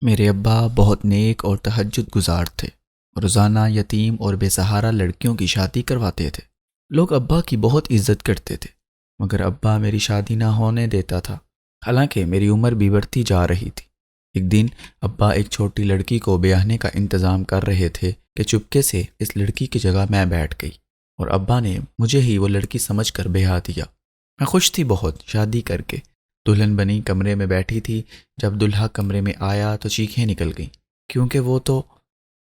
میرے ابا بہت نیک اور تہجد گزار تھے۔ روزانہ یتیم اور بے سہارا لڑکیوں کی شادی کرواتے تھے۔ لوگ ابا کی بہت عزت کرتے تھے، مگر ابا میری شادی نہ ہونے دیتا تھا، حالانکہ میری عمر بھی بڑھتی جا رہی تھی۔ ایک دن ابا ایک چھوٹی لڑکی کو بیاہنے کا انتظام کر رہے تھے کہ چپکے سے اس لڑکی کی جگہ میں بیٹھ گئی اور ابا نے مجھے ہی وہ لڑکی سمجھ کر بیاہ دیا۔ میں خوش تھی بہت شادی کر کے۔ دلہن بنی کمرے میں بیٹھی تھی۔ جب دلہا کمرے میں آیا تو چیخیں نکل گئیں، کیونکہ وہ تو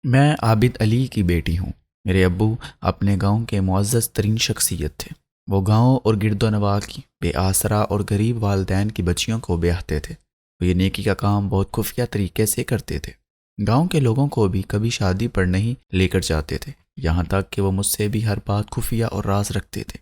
میں عابد علی کی بیٹی ہوں۔ میرے ابو اپنے گاؤں کے معزز ترین شخصیت تھے۔ وہ گاؤں اور گرد و نواح کی بے آسرا اور غریب والدین کی بچیوں کو بیاہتے تھے۔ وہ یہ نیکی کا کام بہت خفیہ طریقے سے کرتے تھے۔ گاؤں کے لوگوں کو بھی کبھی شادی پر نہیں لے کر جاتے تھے، یہاں تک کہ وہ مجھ سے بھی ہر بات خفیہ اور راز رکھتے تھے۔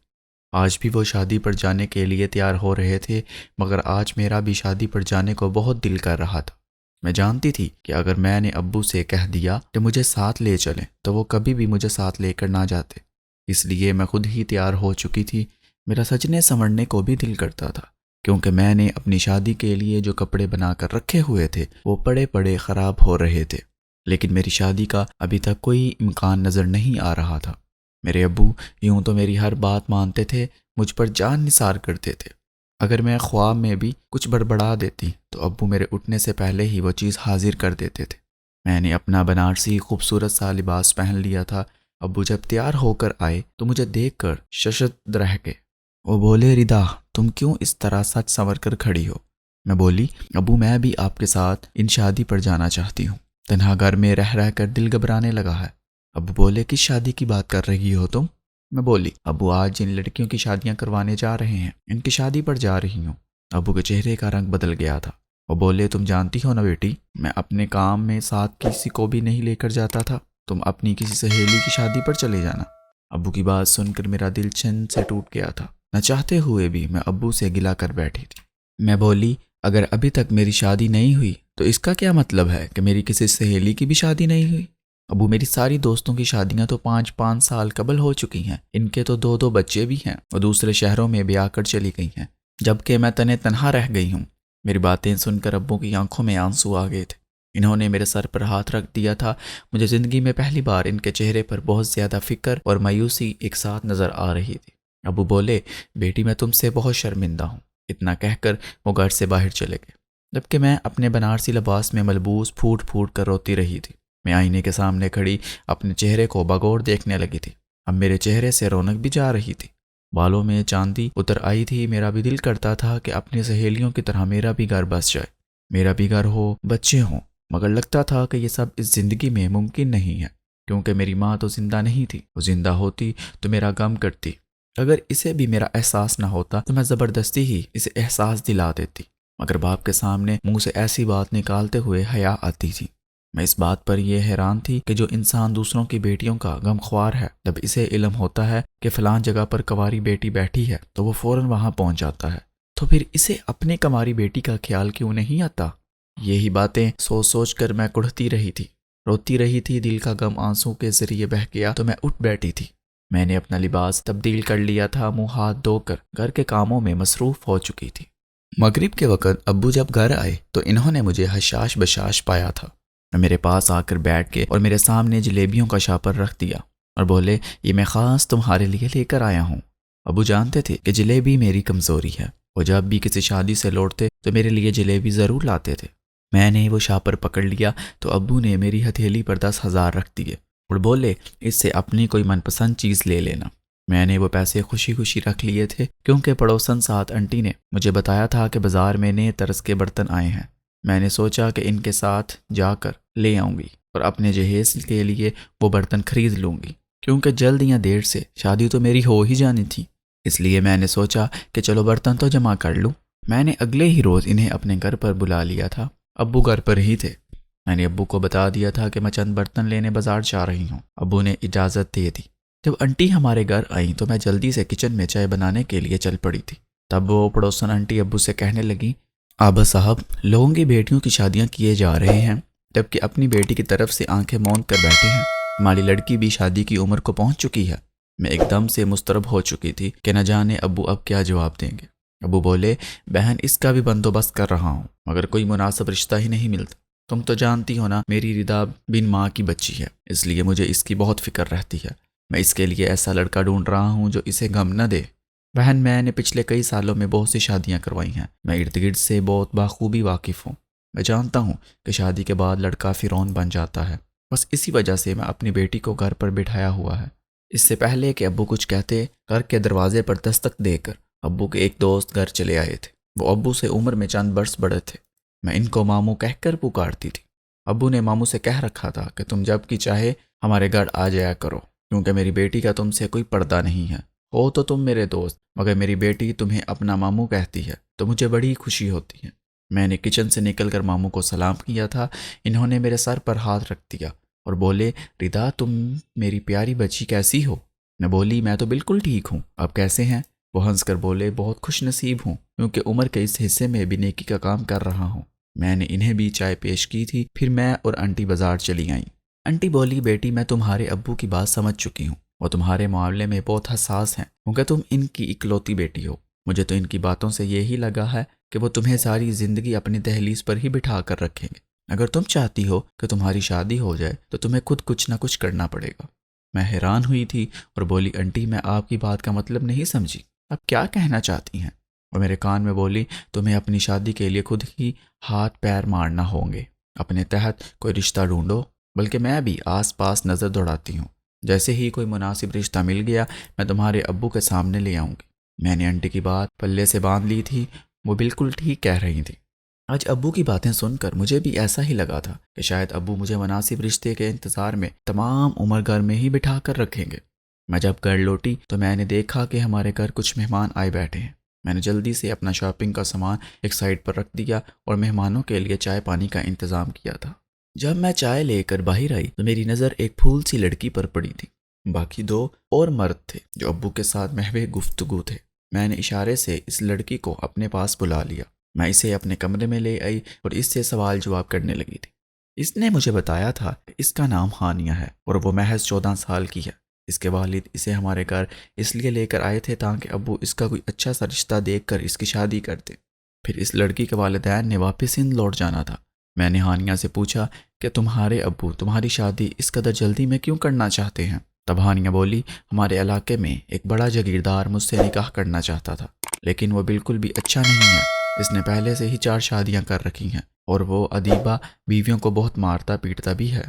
آج بھی وہ شادی پر جانے کے لیے تیار ہو رہے تھے، مگر آج میرا بھی شادی پر جانے کو بہت دل کر رہا تھا۔ میں جانتی تھی کہ اگر میں نے ابو سے کہہ دیا کہ مجھے ساتھ لے چلیں تو وہ کبھی بھی مجھے ساتھ لے کر نہ جاتے، اس لیے میں خود ہی تیار ہو چکی تھی۔ میرا سجنے سنورنے کو بھی دل کرتا تھا، کیونکہ میں نے اپنی شادی کے لیے جو کپڑے بنا کر رکھے ہوئے تھے وہ پڑے پڑے خراب ہو رہے تھے، لیکن میری شادی کا ابھی تک کوئی امکان نظر نہیں آ رہا تھا۔ میرے ابو یوں تو میری ہر بات مانتے تھے، مجھ پر جان نثار کرتے تھے۔ اگر میں خواب میں بھی کچھ بڑبڑا دیتی تو ابو میرے اٹھنے سے پہلے ہی وہ چیز حاضر کر دیتے تھے۔ میں نے اپنا بنارسی خوبصورت سا لباس پہن لیا تھا۔ ابو جب تیار ہو کر آئے تو مجھے دیکھ کر ششد رہ گئے۔ وہ بولے، ردا تم کیوں اس طرح سج سنور کر کھڑی ہو؟ میں بولی، ابو میں بھی آپ کے ساتھ ان شادی پر جانا چاہتی ہوں، تنہا گھر میں رہ رہ کر دل گھبرانے لگا ہے۔ ابو بولے، کس شادی کی بات کر رہی ہو تم؟ میں بولی، ابو آج جن لڑکیوں کی شادیاں کروانے جا رہے ہیں ان کی شادی پر جا رہی ہوں۔ ابو کے چہرے کا رنگ بدل گیا تھا۔ وہ بولے، تم جانتی ہو نا بیٹی، میں اپنے کام میں ساتھ کسی کو بھی نہیں لے کر جاتا تھا، تم اپنی کسی سہیلی کی شادی پر چلے جانا۔ ابو کی بات سن کر میرا دل چھن سے ٹوٹ گیا تھا۔ نہ چاہتے ہوئے بھی میں ابو سے گلا کر بیٹھی تھی۔ میں بولی، اگر ابھی تک میری شادی نہیں ہوئی تو اس کا کیا مطلب ہے کہ میری کسی سہیلی کی بھی شادی نہیں ہوئی؟ ابو میری ساری دوستوں کی شادیاں تو 5 سال قبل ہو چکی ہیں، ان کے تو 2 بچے بھی ہیں، وہ دوسرے شہروں میں بیاہ کر چلی گئی ہیں، جبکہ میں تنہا رہ گئی ہوں۔ میری باتیں سن کر ابو کی آنکھوں میں آنسو آ گئے تھے۔ انہوں نے میرے سر پر ہاتھ رکھ دیا تھا۔ مجھے زندگی میں پہلی بار ان کے چہرے پر بہت زیادہ فکر اور مایوسی ایک ساتھ نظر آ رہی تھی۔ ابو بولے، بیٹی میں تم سے بہت شرمندہ ہوں۔ اتنا کہہ کر وہ گھر سے باہر چلے گئے، جبکہ میں اپنے بنارسی لباس میں ملبوس پھوٹ پھوٹ کر روتی رہی تھی۔ میں آئینے کے سامنے کھڑی اپنے چہرے کو بغور دیکھنے لگی تھی۔ اب میرے چہرے سے رونق بھی جا رہی تھی، بالوں میں چاندی اتر آئی تھی۔ میرا بھی دل کرتا تھا کہ اپنی سہیلیوں کی طرح میرا بھی گھر بس جائے، میرا بھی گھر ہو، بچے ہوں، مگر لگتا تھا کہ یہ سب اس زندگی میں ممکن نہیں ہے، کیونکہ میری ماں تو زندہ نہیں تھی۔ وہ زندہ ہوتی تو میرا غم کرتی۔ اگر اسے بھی میرا احساس نہ ہوتا تو میں زبردستی ہی اسے احساس دلا دیتی، مگر باپ کے سامنے منہ سے ایسی بات نکالتے ہوئے حیا آتی تھی۔ میں اس بات پر یہ حیران تھی کہ جو انسان دوسروں کی بیٹیوں کا غم خوار ہے، جب اسے علم ہوتا ہے کہ فلاں جگہ پر کنواری بیٹی بیٹھی ہے تو وہ فوراً وہاں پہنچ جاتا ہے، تو پھر اسے اپنے کنواری بیٹی کا خیال کیوں نہیں آتا؟ یہی باتیں سوچ سوچ کر میں کڑھتی رہی تھی، روتی رہی تھی۔ دل کا غم آنسوں کے ذریعے بہہ گیا تو میں اٹھ بیٹھی تھی۔ میں نے اپنا لباس تبدیل کر لیا تھا، منہ ہاتھ دھو کر گھر کے کاموں میں مصروف ہو چکی تھی۔ مغرب کے وقت ابو جب گھر آئے تو انہوں نے مجھے حشاش بشاش پایا تھا۔ میرے پاس آ کر بیٹھ کے اور میرے سامنے جلیبیوں کا شاپر رکھ دیا اور بولے، یہ میں خاص تمہارے لیے لے کر آیا ہوں۔ ابو جانتے تھے کہ جلیبی میری کمزوری ہے، وہ جب بھی کسی شادی سے لوٹتے تو میرے لیے جلیبی ضرور لاتے تھے۔ میں نے وہ شاپر پکڑ لیا تو ابو نے میری ہتھیلی پر 10,000 رکھ دیے اور بولے، اس سے اپنی کوئی من پسند چیز لے لینا۔ میں نے وہ پیسے خوشی خوشی رکھ لیے تھے، کیونکہ پڑوسن ساتھ انٹی نے مجھے بتایا تھا کہ بازار میں نئے طرز کے برتن آئے ہیں۔ میں نے سوچا کہ ان کے ساتھ جا کر لے آؤں گی اور اپنے جہیز کے لیے وہ برتن خرید لوں گی، کیونکہ جلد یا دیر سے شادی تو میری ہو ہی جانی تھی۔ اس لیے میں نے سوچا کہ چلو برتن تو جمع کر لوں۔ میں نے اگلے ہی روز انہیں اپنے گھر پر بلا لیا تھا۔ ابو گھر پر ہی تھے۔ میں نے ابو کو بتا دیا تھا کہ میں چند برتن لینے بازار جا رہی ہوں۔ ابو نے اجازت دے دی۔ جب انٹی ہمارے گھر آئیں تو میں جلدی سے کچن میں چائے بنانے کے لیے چل پڑی تھی۔ تب وہ پڑوسن انٹی ابو سے کہنے لگی، آبا صاحب، لوگوں کی بیٹیوں کی شادیاں کیے جا رہے ہیں، جبکہ اپنی بیٹی کی طرف سے آنکھیں موند کر بیٹھے ہیں۔ ہماری لڑکی بھی شادی کی عمر کو پہنچ چکی ہے۔ میں ایک دم سے مضطرب ہو چکی تھی کہ نہ جانے ابو اب کیا جواب دیں گے۔ ابو بولے، بہن اس کا بھی بندوبست کر رہا ہوں، مگر کوئی مناسب رشتہ ہی نہیں ملتا۔ تم تو جانتی ہو نا میری ردا بن ماں کی بچی ہے، اس لیے مجھے اس کی بہت فکر رہتی ہے۔ میں اس کے لیے ایسا لڑکا ڈھونڈ رہا ہوں جو اسے غم نہ دے۔ بہن، میں نے پچھلے کئی سالوں میں بہت سی شادیاں کروائی ہیں، میں ارد گرد سے بہت بخوبی واقف ہوں۔ میں جانتا ہوں کہ شادی کے بعد لڑکا فرعون بن جاتا ہے، بس اسی وجہ سے میں اپنی بیٹی کو گھر پر بٹھایا ہوا ہے۔ اس سے پہلے کہ ابو کچھ کہتے، گھر کے دروازے پر دستک دے کر ابو کے ایک دوست گھر چلے آئے تھے۔ وہ ابو سے عمر میں چند برس بڑے تھے۔ میں ان کو ماموں کہہ کر پکارتی تھی۔ ابو نے ماموں سے کہہ رکھا تھا کہ تم جب کی چاہے ہمارے گھر آ جایا کرو، کیونکہ میری بیٹی کا تم سے کوئی پردہ نہیں ہے۔ ہو تو تم میرے دوست، مگر میری بیٹی تمہیں اپنا ماموں کہتی ہے تو مجھے بڑی خوشی ہوتی ہے۔ میں نے کچن سے نکل کر ماموں کو سلام کیا تھا، انہوں نے میرے سر پر ہاتھ رکھ دیا اور بولے، ردا تم میری پیاری بچی کیسی ہو؟ میں بولی، میں تو بالکل ٹھیک ہوں، آپ کیسے ہیں؟ وہ ہنس کر بولے، بہت خوش نصیب ہوں، کیونکہ عمر کے اس حصے میں بھی نیکی کا کام کر رہا ہوں۔ میں نے انہیں بھی چائے پیش کی تھی، پھر میں اور انٹی بازار چلی آئیں۔ انٹی بولی، بیٹی میں تمہارے ابو کی بات سمجھ چکی ہوں، وہ تمہارے معاملے میں بہت حساس ہیں، کیونکہ تم ان کی اکلوتی بیٹی ہو۔ مجھے تو ان کی باتوں سے یہی لگا ہے کہ وہ تمہیں ساری زندگی اپنی دہلیز پر ہی بٹھا کر رکھیں گے۔ اگر تم چاہتی ہو کہ تمہاری شادی ہو جائے تو تمہیں خود کچھ نہ کچھ کرنا پڑے گا۔ میں حیران ہوئی تھی اور بولی، انٹی میں آپ کی بات کا مطلب نہیں سمجھی، آپ کیا کہنا چاہتی ہیں؟ اور میرے کان میں بولی، تمہیں اپنی شادی کے لیے خود ہی ہاتھ پیر مارنا ہوں گے، اپنے تحت کوئی رشتہ ڈھونڈو۔ بلکہ میں بھی آس پاس نظر دوڑاتی ہوں، جیسے ہی کوئی مناسب رشتہ مل گیا میں تمہارے ابو کے سامنے لے آؤں گی۔ میں نے انٹی کی بات پلے سے باندھ لی تھی، وہ بالکل ٹھیک کہہ رہی تھی۔ آج ابو کی باتیں سن کر مجھے بھی ایسا ہی لگا تھا کہ شاید ابو مجھے مناسب رشتے کے انتظار میں تمام عمر گھر میں ہی بٹھا کر رکھیں گے۔ میں جب گھر لوٹی تو میں نے دیکھا کہ ہمارے گھر کچھ مہمان آئے بیٹھے ہیں۔ میں نے جلدی سے اپنا شاپنگ کا سامان ایک سائڈ پر رکھ دیا اور مہمانوں کے لیے چائے پانی کا انتظام کیا تھا۔ جب میں چائے لے کر باہر آئی تو میری نظر ایک پھول سی لڑکی پر پڑی تھی۔ باقی دو اور مرد تھے جو ابو کے ساتھ محو گفتگو تھے۔ میں نے اشارے سے اس لڑکی کو اپنے پاس بلا لیا۔ میں اسے اپنے کمرے میں لے آئی اور اس سے سوال جواب کرنے لگی تھی۔ اس نے مجھے بتایا تھا کہ اس کا نام ہانیہ ہے اور وہ محض 14 سال کی ہے۔ اس کے والد اسے ہمارے گھر اس لیے لے کر آئے تھے تاکہ ابو اس کا کوئی اچھا سا رشتہ دیکھ کر اس کی شادی کر دے۔ پھر اس لڑکی کے والدین نے واپس ہند لوٹ جانا تھا۔ میں نے ہانیہ سے پوچھا کہ تمہارے ابو تمہاری شادی اس قدر جلدی میں کیوں کرنا چاہتے ہیں؟ تب ہانیہ بولی، ہمارے علاقے میں ایک بڑا جاگیردار مجھ سے نکاح کرنا چاہتا تھا، لیکن وہ بالکل بھی اچھا نہیں ہے۔ اس نے پہلے سے ہی 4 شادیاں کر رکھی ہیں اور وہ ادیبہ بیویوں کو بہت مارتا پیٹتا بھی ہے۔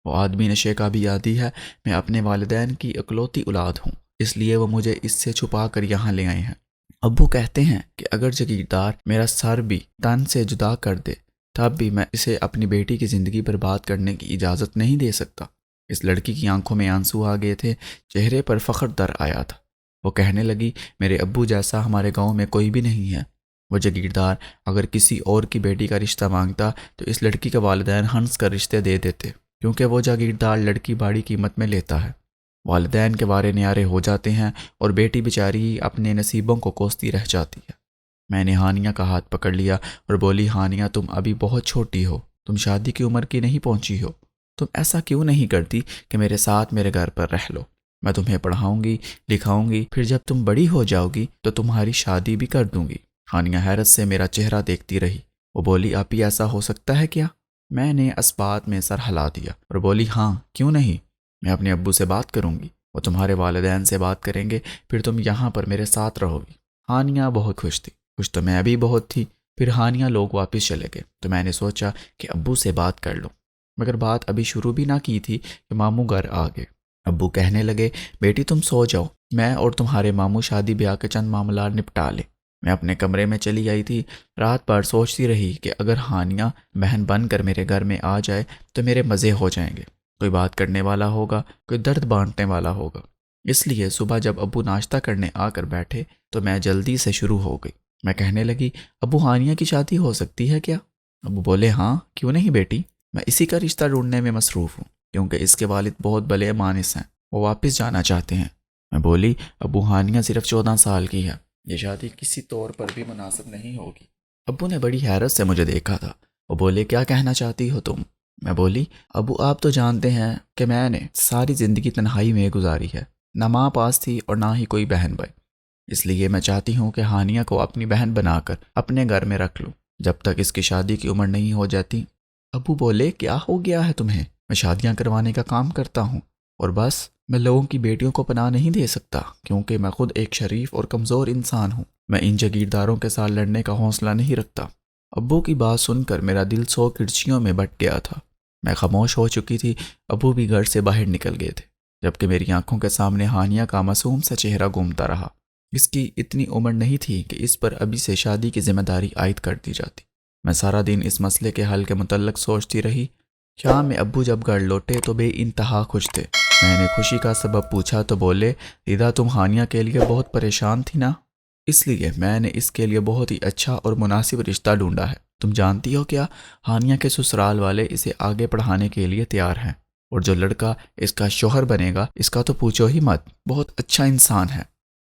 وہ آدمی نشے کا بھی عادی ہے۔ میں اپنے والدین کی اکلوتی اولاد ہوں، اس لیے وہ مجھے اس سے چھپا کر یہاں لے آئے ہیں۔ ابو کہتے ہیں کہ اگر جاگیردار میرا سر بھی تن سے جدا کر دے تب بھی میں اسے اپنی بیٹی کی زندگی برباد کرنے کی اجازت نہیں دے سکتا۔ اس لڑکی کی آنکھوں میں آنسو آ گئے تھے، چہرے پر فخر در آیا تھا۔ وہ کہنے لگی، میرے ابو جیسا ہمارے گاؤں میں کوئی بھی نہیں ہے۔ وہ جاگیردار اگر کسی اور کی بیٹی کا رشتہ مانگتا تو اس لڑکی کے والدین ہنس کر رشتے دے دیتے، کیونکہ وہ جاگیردار لڑکی بڑی قیمت میں لیتا ہے۔ والدین کے بارے نیارے ہو جاتے ہیں اور بیٹی بیچاری اپنے نصیبوں کو کوستی رہ جاتی ہے۔ میں نے ہانیہ کا ہاتھ پکڑ لیا اور بولی، ہانیہ تم ابھی بہت چھوٹی ہو، تم شادی کی عمر کی نہیں پہنچی ہو۔ تم ایسا کیوں نہیں کرتی کہ میرے ساتھ میرے گھر پر رہ لو؟ میں تمہیں پڑھاؤں گی، لکھاؤں گی، پھر جب تم بڑی ہو جاؤ گی تو تمہاری شادی بھی کر دوں گی۔ ہانیہ حیرت سے میرا چہرہ دیکھتی رہی۔ وہ بولی، آپ ہی ایسا ہو سکتا ہے کیا؟ میں نے اس بات میں سر ہلا دیا اور بولی، ہاں کیوں نہیں، میں اپنے ابو سے بات کروں گی، وہ تمہارے والدین سے بات کریں گے، پھر تم یہاں پر میرے ساتھ رہو گی۔ ہانیہ بہت خوش تھی، خوش تو میں بھی بہت تھی۔ پھر ہانیہ لوگ واپس چلے گئے تو میں نے سوچا کہ ابو سے بات کر لوں، مگر بات ابھی شروع بھی نہ کی تھی کہ ماموں گھر آ گئے۔ ابو کہنے لگے، بیٹی تم سو جاؤ، میں اور تمہارے ماموں شادی بیاہ کے چند معاملات نپٹا لیں۔ میں اپنے کمرے میں چلی آئی تھی، رات بھر سوچتی رہی کہ اگر ہانیہ بہن بن کر میرے گھر میں آ جائے تو میرے مزے ہو جائیں گے، کوئی بات کرنے والا ہوگا، کوئی درد بانٹنے والا ہوگا۔ اس لیے صبح جب ابو ناشتہ کرنے آ کر بیٹھے تو میں جلدی سے شروع ہو گئی۔ میں کہنے لگی، ابو ہانیہ کی شادی ہو سکتی ہے کیا؟ ابو بولے، ہاں کیوں نہیں بیٹی، میں اسی کا رشتہ ڈھونڈنے میں مصروف ہوں، کیونکہ اس کے والد بہت بلے مانس ہیں، وہ واپس جانا چاہتے ہیں۔ میں بولی، ابو ہانیہ صرف 14 سال کی ہے، یہ شادی کسی طور پر بھی مناسب نہیں ہوگی۔ ابو نے بڑی حیرت سے مجھے دیکھا تھا۔ وہ بولے، کیا کہنا چاہتی ہو تم؟ میں بولی، ابو آپ تو جانتے ہیں کہ میں نے ساری زندگی تنہائی میں گزاری ہے، نہ ماں پاس تھی اور نہ ہی کوئی بہن بھائی، اس لیے میں چاہتی ہوں کہ ہانیہ کو اپنی بہن بنا کر اپنے گھر میں رکھ لوں جب تک اس کی شادی کی عمر نہیں ہو جاتی۔ ابو بولے کیا ہو گیا ہے تمہیں؟ میں شادیاں کروانے کا کام کرتا ہوں اور بس میں لوگوں کی بیٹیوں کو پناہ نہیں دے سکتا کیونکہ میں خود ایک شریف اور کمزور انسان ہوں۔ میں ان جگیرداروں کے ساتھ لڑنے کا حوصلہ نہیں رکھتا۔ ابو کی بات سن کر میرا دل 100 کرچیوں میں بٹ گیا تھا۔ میں خاموش ہو چکی تھی۔ ابو بھی گھر سے باہر نکل گئے تھے جبکہ میری آنکھوں کے سامنے ہانیہ کا معصوم سا چہرہ گھومتا رہا۔ اس کی اتنی عمر نہیں تھی کہ اس پر ابھی سے شادی کی ذمہ داری عائد کر دی جاتی۔ میں سارا دن اس مسئلے کے حل کے متعلق سوچتی رہی۔ شام میں ابو جب گھر لوٹے تو بے انتہا خوش تھے۔ میں نے خوشی کا سبب پوچھا تو بولے، ردا تم ہانیہ کے لیے بہت پریشان تھی نا، اس لیے میں نے اس کے لیے بہت ہی اچھا اور مناسب رشتہ ڈھونڈا ہے۔ تم جانتی ہو کیا، ہانیہ کے سسرال والے اسے آگے پڑھانے کے لیے تیار ہیں، اور جو لڑکا اس کا شوہر بنے گا اس کا تو پوچھو ہی مت، بہت اچھا انسان ہے۔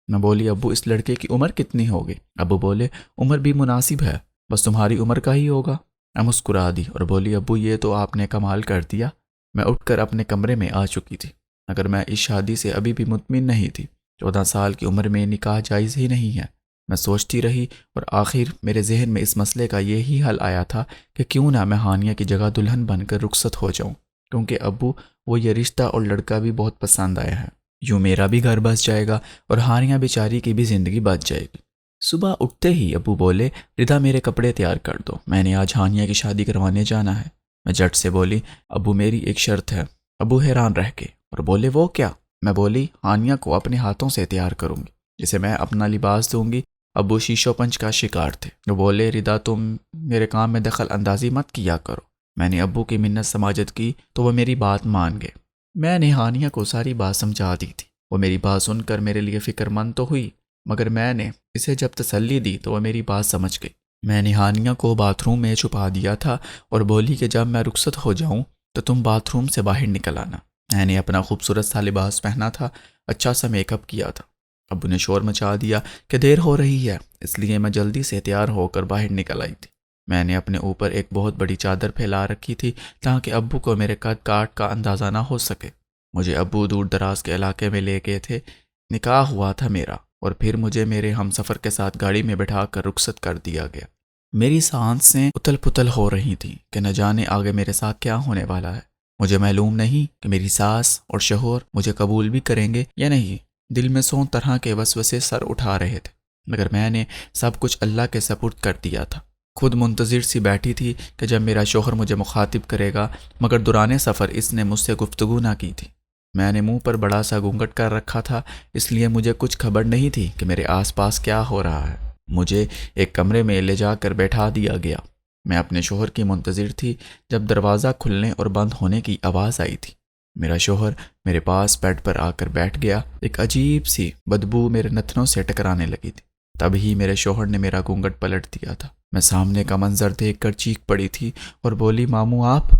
میں بولی، ابو اس لڑکے کی عمر کتنی ہوگی؟ ابو بولے، عمر بھی مناسب ہے، بس تمہاری عمر کا ہی ہوگا۔ میں مسکرا دی اور بولی، ابو یہ تو آپ نے کمال کر دیا۔ میں اٹھ کر اپنے کمرے میں آ چکی تھی، مگر میں اس شادی سے ابھی بھی مطمئن نہیں تھی۔ 14 سال کی عمر میں نکاح جائز ہی نہیں ہے۔ میں سوچتی رہی اور آخر میرے ذہن میں اس مسئلے کا یہی حل آیا تھا کہ کیوں نہ میں ہانیہ کی جگہ دلہن بن کر رخصت ہو جاؤں، کیونکہ ابو وہ یہ رشتہ اور لڑکا بھی بہت پسند آیا ہے۔ یوں میرا بھی گھر بس جائے گا اور ہانیہ بیچاری کی بھی زندگی بچ جائے گی۔ صبح اٹھتے ہی ابو بولے، ردا میرے کپڑے تیار کر دو، میں نے آج ہانیہ کی شادی کروانے جانا ہے۔ میں جھٹ سے بولی، ابو میری ایک شرط ہے۔ ابو حیران رہ گئے اور بولے، وہ کیا؟ میں بولی، ہانیہ کو اپنے ہاتھوں سے تیار کروں گی، جسے میں اپنا لباس دوں گی۔ ابو شیشو پنچ کا شکار تھے۔ وہ بولے، ردا تم میرے کام میں دخل اندازی مت کیا کرو۔ میں نے ابو کی منت سماجت کی تو وہ میری بات مان گئے۔ میں نے ہانیہ کو ساری بات سمجھا دی تھی۔ وہ میری بات سن کر میرے لیے فکر مند تو ہوئی، مگر میں نے اسے جب تسلی دی تو وہ میری بات سمجھ گئی۔ میں نے ہانیہ کو باتھ روم میں چھپا دیا تھا اور بولی کہ جب میں رخصت ہو جاؤں تو تم باتھ روم سے باہر نکل آنا۔ میں نے اپنا خوبصورت سا لباس پہنا تھا، اچھا سا میک اپ کیا تھا۔ ابو نے شور مچا دیا کہ دیر ہو رہی ہے، اس لیے میں جلدی سے تیار ہو کر باہر نکل آئی تھی۔ میں نے اپنے اوپر ایک بہت بڑی چادر پھیلا رکھی تھی تاکہ ابو کو میرے قد کاٹ کا اندازہ نہ ہو سکے۔ مجھے ابو دور دراز کے علاقے میں لے گئے تھے۔ نکاح ہوا تھا میرا اور پھر مجھے میرے ہم سفر کے ساتھ گاڑی میں بٹھا کر رخصت کر دیا گیا۔ میری سانسیں اتل پتل ہو رہی تھیں کہ نہ جانے آگے میرے ساتھ کیا ہونے والا ہے۔ مجھے معلوم نہیں کہ میری ساس اور شوہر مجھے قبول بھی کریں گے یا نہیں۔ دل میں 100 طرح کے وسوسے سر اٹھا رہے تھے، مگر میں نے سب کچھ اللہ کے سپرد کر دیا تھا۔ خود منتظر سی بیٹھی تھی کہ جب میرا شوہر مجھے مخاطب کرے گا، مگر دوران سفر اس نے مجھ سے گفتگو نہ کی تھی۔ میں نے منہ پر بڑا سا گھونگھٹ کر رکھا تھا، اس لیے مجھے کچھ خبر نہیں تھی کہ میرے آس پاس کیا ہو رہا ہے۔ مجھے ایک کمرے میں لے جا کر بیٹھا دیا گیا۔ میں اپنے شوہر کی منتظر تھی جب دروازہ کھلنے اور بند ہونے کی آواز آئی تھی۔ میرا شوہر میرے پاس بیڈ پر آ کر بیٹھ گیا۔ ایک عجیب سی بدبو میرے نتنوں سے ٹکرانے لگی تھی۔ تب ہی میرے شوہر نے میرا گھونگھٹ پلٹ دیا تھا۔ میں سامنے کا منظر دیکھ کر چیخ پڑی تھی اور بولی، ماموں آپ!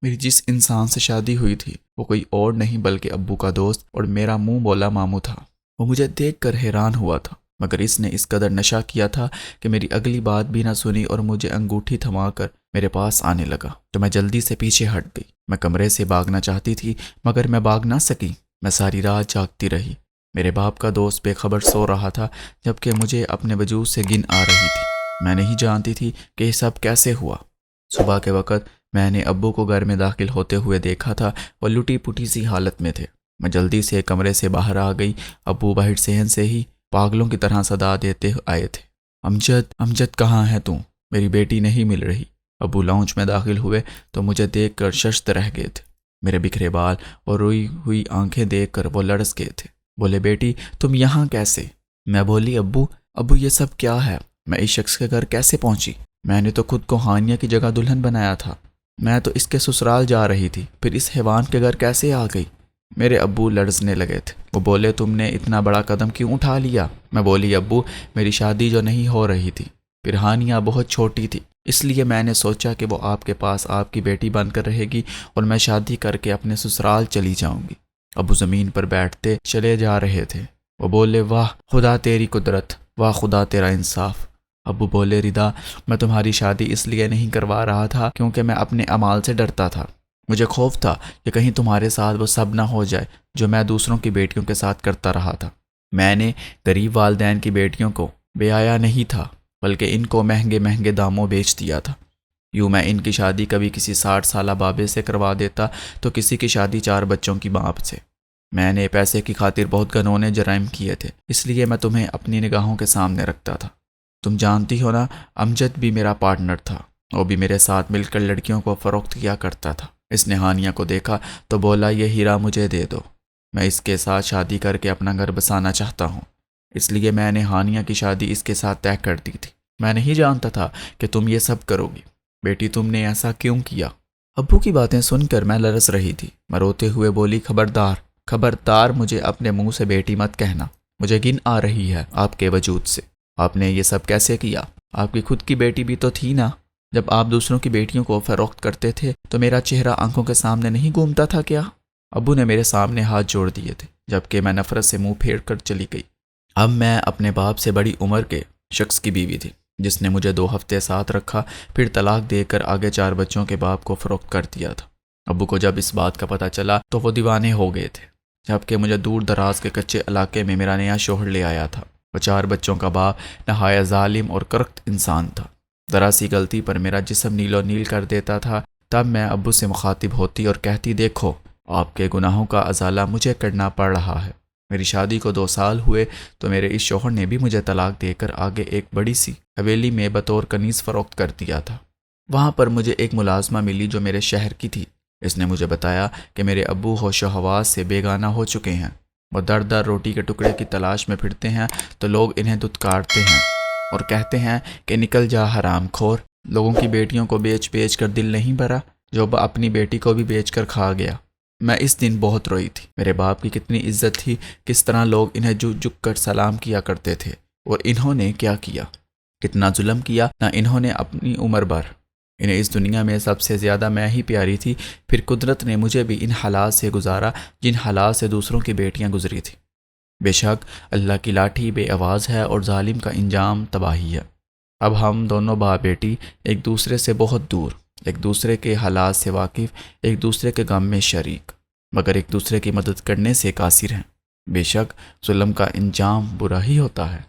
میری جس انسان سے شادی ہوئی تھی وہ کوئی اور نہیں بلکہ ابو کا دوست اور میرا منہ بولا ماموں تھا۔ وہ مجھے دیکھ کر حیران ہوا تھا، مگر اس نے اس قدر نشہ کیا تھا کہ میری اگلی بات بھی نہ سنی اور مجھے انگوٹھی تھما کر میرے پاس آنے لگا تو میں جلدی سے پیچھے ہٹ گئی۔ میں کمرے سے بھاگنا چاہتی تھی مگر میں بھاگ نہ سکی۔ میں ساری رات جاگتی رہی۔ میرے باپ کا دوست بے خبر سو رہا تھا جبکہ مجھے اپنے وجود سے گن آ رہی تھی۔ میں نہیں جانتی تھی کہ یہ سب کیسے ہوا۔ صبح کے وقت میں نے ابو کو گھر میں داخل ہوتے ہوئے دیکھا تھا، وہ لٹی پٹی سی حالت میں تھے۔ میں جلدی سے کمرے سے باہر آ گئی۔ ابو باہر صحن سے ہی پاگلوں کی طرح صدا دیتے آئے تھے، امجد امجد کہاں ہے تو؟ میری بیٹی نہیں مل رہی۔ ابو لاؤنج میں داخل ہوئے تو مجھے دیکھ کر ششت رہ گئے تھے۔ میرے بکھرے بال اور روئی ہوئی آنکھیں دیکھ کر وہ لرز گئے تھے۔ بولے، بیٹی تم یہاں کیسے؟ میں بولی، ابو یہ سب کیا ہے؟ میں اس شخص کے گھر کیسے پہنچی؟ میں نے تو خود کو ہانیہ کی جگہ دلہن بنایا تھا۔ میں تو اس کے سسرال جا رہی تھی، پھر اس حیوان کے گھر کیسے آ گئی؟ میرے ابو لرزنے لگے تھے۔ وہ بولے، تم نے اتنا بڑا قدم کیوں اٹھا لیا؟ میں بولی، ابو میری شادی جو نہیں ہو رہی تھی، پھر ہانیہ بہت چھوٹی تھی، اس لیے میں نے سوچا کہ وہ آپ کے پاس آپ کی بیٹی بن کر رہے گی اور میں شادی کر کے اپنے سسرال چلی جاؤں گی۔ ابو زمین پر بیٹھتے چلے جا رہے تھے۔ وہ بولے، واہ خدا تیری قدرت، واہ خدا تیرا انصاف۔ ابو بولے، ردا میں تمہاری شادی اس لیے نہیں کروا رہا تھا کیونکہ میں اپنے اعمال سے ڈرتا تھا۔ مجھے خوف تھا کہ کہیں تمہارے ساتھ وہ سب نہ ہو جائے جو میں دوسروں کی بیٹیوں کے ساتھ کرتا رہا تھا۔ میں نے غریب والدین کی بیٹیوں کو بیایا نہیں تھا بلکہ ان کو مہنگے مہنگے داموں بیچ دیا تھا۔ یوں میں ان کی شادی کبھی کسی 60 سالہ بابے سے کروا دیتا تو کسی کی شادی 4 بچوں کی ماں سے۔ میں نے پیسے کی خاطر بہت گھنونے جرائم کیے تھے، اس لیے میں تمہیں اپنی نگاہوں کے سامنے رکھتا تھا۔ تم جانتی ہو نا، امجد بھی میرا پارٹنر تھا، وہ بھی میرے ساتھ مل کر لڑکیوں کو فروخت کیا کرتا تھا۔ اس نے ہانیہ کو دیکھا تو بولا، یہ ہیرا مجھے دے دو، میں اس کے ساتھ شادی کر کے اپنا گھر بسانا چاہتا ہوں۔ اس لیے میں نے ہانیہ کی شادی اس کے ساتھ طے کر دی تھی۔ میں نہیں جانتا تھا کہ تم یہ سب کرو گی۔ بیٹی، تم نے ایسا کیوں کیا؟ ابو کی باتیں سن کر میں لرز رہی تھی۔ میں روتے ہوئے بولی، خبردار خبردار، مجھے اپنے منہ سے بیٹی مت کہنا، مجھے گن آ رہی ہے آپ کے وجود سے۔ آپ نے یہ سب کیسے کیا؟ آپ کی خود کی بیٹی بھی تو تھی نا۔ جب آپ دوسروں کی بیٹیوں کو فروخت کرتے تھے تو میرا چہرہ آنکھوں کے سامنے نہیں گھومتا تھا کیا؟ ابو نے میرے سامنے ہاتھ جوڑ دیے تھے، جبکہ میں نفرت سے منہ پھیر کر چلی گئی۔ اب میں اپنے باپ سے بڑی عمر کے شخص کی بیوی تھی، جس نے مجھے 2 ہفتے ساتھ رکھا، پھر طلاق دے کر آگے 4 بچوں کے باپ کو فروخت کر دیا تھا۔ ابو کو جب اس بات کا پتہ چلا تو وہ دیوانے ہو گئے تھے، جبکہ مجھے دور دراز کے کچے علاقے میں میرا نیا شوہر لے آیا تھا۔ وہ 4 بچوں کا باپ نہایت ظالم اور کرخت انسان تھا۔ ذرا سی غلطی پر میرا جسم نیلو نیل کر دیتا تھا۔ تب میں ابو سے مخاطب ہوتی اور کہتی، دیکھو، آپ کے گناہوں کا ازالہ مجھے کرنا پڑ رہا ہے۔ میری شادی کو 2 سال ہوئے تو میرے اس شوہر نے بھی مجھے طلاق دے کر آگے ایک بڑی سی حویلی میں بطور کنیز فروخت کر دیا تھا۔ وہاں پر مجھے ایک ملازمہ ملی جو میرے شہر کی تھی۔ اس نے مجھے بتایا کہ میرے ابو ہوش و حواس سے بیگانہ ہو چکے ہیں۔ وہ در در روٹی کے ٹکڑے کی تلاش میں پھرتے ہیں تو لوگ انہیں دھتکارتے ہیں اور کہتے ہیں کہ نکل جا حرام خور، لوگوں کی بیٹیوں کو بیچ بیچ کر دل نہیں بھرا، جو اپنی بیٹی کو بھی بیچ کر کھا گیا۔ میں اس دن بہت روئی تھی۔ میرے باپ کی کتنی عزت تھی، کس طرح لوگ انہیں جھک جھک کر سلام کیا کرتے تھے، اور انہوں نے کیا کیا، کتنا ظلم کیا نہ انہوں نے اپنی عمر بھر۔ انہیں اس دنیا میں سب سے زیادہ میں ہی پیاری تھی، پھر قدرت نے مجھے بھی ان حالات سے گزارا جن حالات سے دوسروں کی بیٹیاں گزری تھیں۔ بے شک اللہ کی لاٹھی بے آواز ہے اور ظالم کا انجام تباہی ہے۔ اب ہم دونوں باپ بیٹی ایک دوسرے سے بہت دور، ایک دوسرے کے حالات سے واقف، ایک دوسرے کے غم میں شریک، مگر ایک دوسرے کی مدد کرنے سے قاصر ہیں۔ بے شک ظلم کا انجام برا ہی ہوتا ہے۔